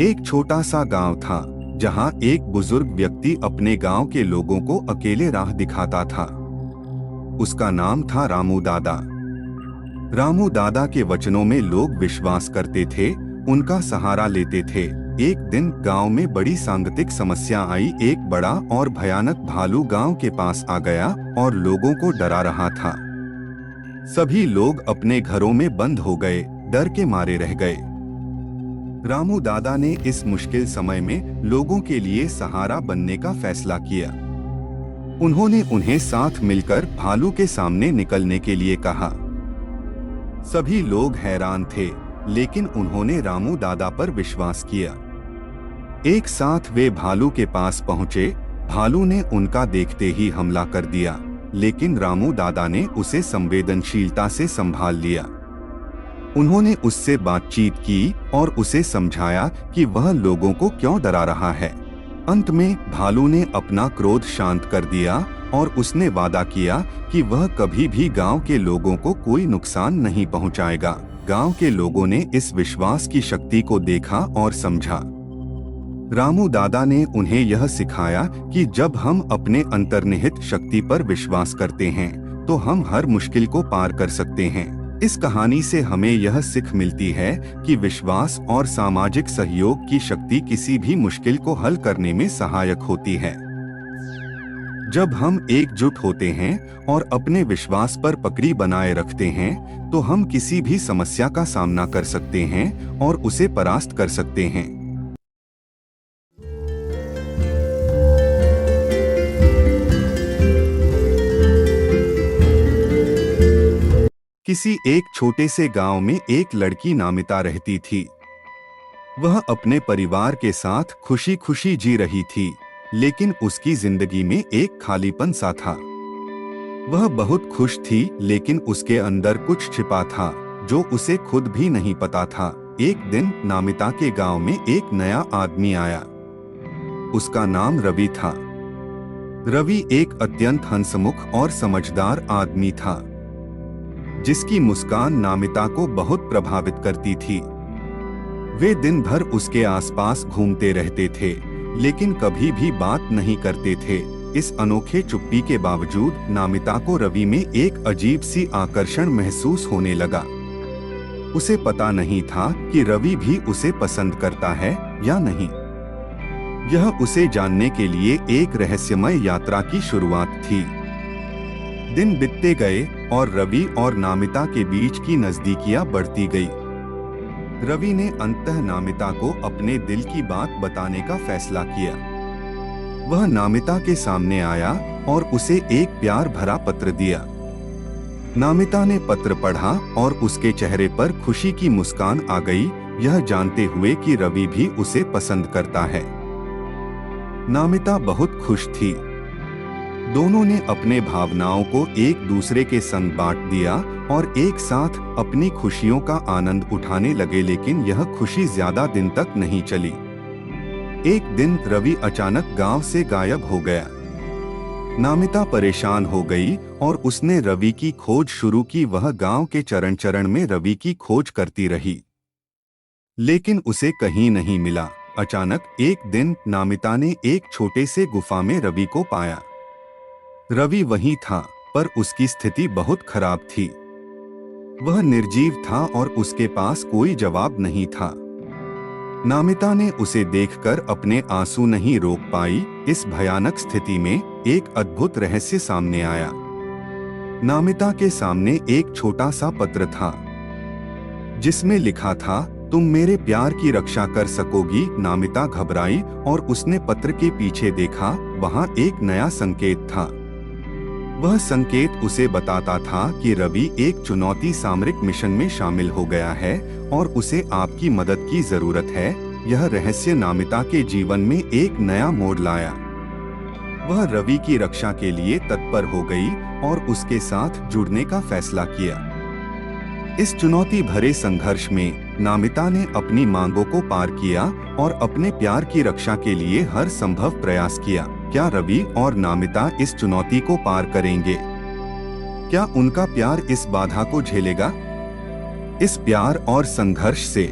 एक छोटा सा गांव था जहां एक बुजुर्ग व्यक्ति अपने गांव के लोगों को अकेले राह दिखाता था। उसका नाम था रामू दादा। रामू दादा के वचनों में लोग विश्वास करते थे, उनका सहारा लेते थे। एक दिन गांव में बड़ी सांगतिक समस्या आई। एक बड़ा और भयानक भालू गांव के पास आ गया और लोगों को डरा रहा था। सभी लोग अपने घरों में बंद हो गए, डर के मारे रह गए। रामू दादा ने इस मुश्किल समय में लोगों के लिए सहारा बनने का फैसला किया। उन्होंने उन्हें साथ मिलकर भालू के सामने निकलने के लिए कहा। सभी लोग हैरान थे, लेकिन उन्होंने रामू दादा पर विश्वास किया। एक साथ वे भालू के पास पहुंचे। भालू ने उनका देखते ही हमला कर दिया, लेकिन रामू दादा ने उसे संवेदनशीलता से संभाल लिया। उन्होंने उससे बातचीत की और उसे समझाया कि वह लोगों को क्यों डरा रहा है। अंत में भालू ने अपना क्रोध शांत कर दिया और उसने वादा किया कि वह कभी भी गांव के लोगों को कोई नुकसान नहीं पहुंचाएगा। गांव के लोगों ने इस विश्वास की शक्ति को देखा और समझा। रामू दादा ने उन्हें यह सिखाया कि जब हम अपने अंतर्निहित शक्ति पर विश्वास करते हैं तो हम हर मुश्किल को पार कर सकते हैं। इस कहानी से हमें यह सीख मिलती है कि विश्वास और सामाजिक सहयोग की शक्ति किसी भी मुश्किल को हल करने में सहायक होती है। जब हम एकजुट होते हैं और अपने विश्वास पर पकड़ी बनाए रखते हैं तो हम किसी भी समस्या का सामना कर सकते हैं और उसे परास्त कर सकते हैं। किसी एक छोटे से गांव में एक लड़की नामिता रहती थी। वह अपने परिवार के साथ खुशी खुशी जी रही थी, लेकिन उसकी जिंदगी में एक खालीपन सा था। वह बहुत खुश थी, लेकिन उसके अंदर कुछ छिपा था जो उसे खुद भी नहीं पता था। एक दिन नामिता के गांव में एक नया आदमी आया। उसका नाम रवि था। रवि एक अत्यंत हंसमुख और समझदार आदमी था, जिसकी मुस्कान नामिता को बहुत प्रभावित करती थी। वे दिन भर उसके आसपास घूमते रहते थे, लेकिन कभी भी बात नहीं करते थे। इस अनोखे चुप्पी के बावजूद नामिता को रवि में एक अजीब सी आकर्षण महसूस होने लगा। उसे पता नहीं था कि रवि भी उसे पसंद करता है या नहीं। यह उसे जानने के लिए एक रहस्यमय यात्रा की शुरुआत थी। दिन बीतते गए और रवि और नामिता के बीच की नजदीकियां बढ़ती गई। रवि ने अंततः नामिता को अपने दिल की बात बताने का फैसला किया। वह नामिता के सामने आया और उसे एक प्यार भरा पत्र दिया। नामिता ने पत्र पढ़ा और उसके चेहरे पर खुशी की मुस्कान आ गई, यह जानते हुए कि रवि भी उसे पसंद करता है। नामिता बहुत खुश थी। दोनों ने अपने भावनाओं को एक दूसरे के संग बांट दिया और एक साथ अपनी खुशियों का आनंद उठाने लगे, लेकिन यह खुशी ज्यादा दिन तक नहीं चली। एक दिन रवि अचानक गांव से गायब हो गया। नामिता परेशान हो गई और उसने रवि की खोज शुरू की। वह गांव के चरण चरण में रवि की खोज करती रही, लेकिन उसे कहीं नहीं मिला। अचानक एक दिन नामिता ने एक छोटे से गुफा में रवि को पाया। रवि वहीं था, पर उसकी स्थिति बहुत खराब थी। वह निर्जीव था और उसके पास कोई जवाब नहीं था। नामिता ने उसे देखकर अपने आंसू नहीं रोक पाई। इस भयानक स्थिति में एक अद्भुत रहस्य सामने आया। नामिता के सामने एक छोटा सा पत्र था, जिसमें लिखा था, तुम मेरे प्यार की रक्षा कर सकोगी। नामिता घबराई और उसने पत्र के पीछे देखा। वहां एक नया संकेत था। वह संकेत उसे बताता था कि रवि एक चुनौती सामरिक मिशन में शामिल हो गया है और उसे आपकी मदद की जरूरत है। यह रहस्य नामिता के जीवन में एक नया मोड़ लाया। वह रवि की रक्षा के लिए तत्पर हो गई और उसके साथ जुड़ने का फैसला किया। इस चुनौती भरे संघर्ष में नामिता ने अपनी मांगों को पार किया और अपने प्यार की रक्षा के लिए हर संभव प्रयास किया। क्या रवि और नामिता इस चुनौती को पार करेंगे? क्या उनका प्यार इस बाधा को झेलेगा? इस प्यार और संघर्ष से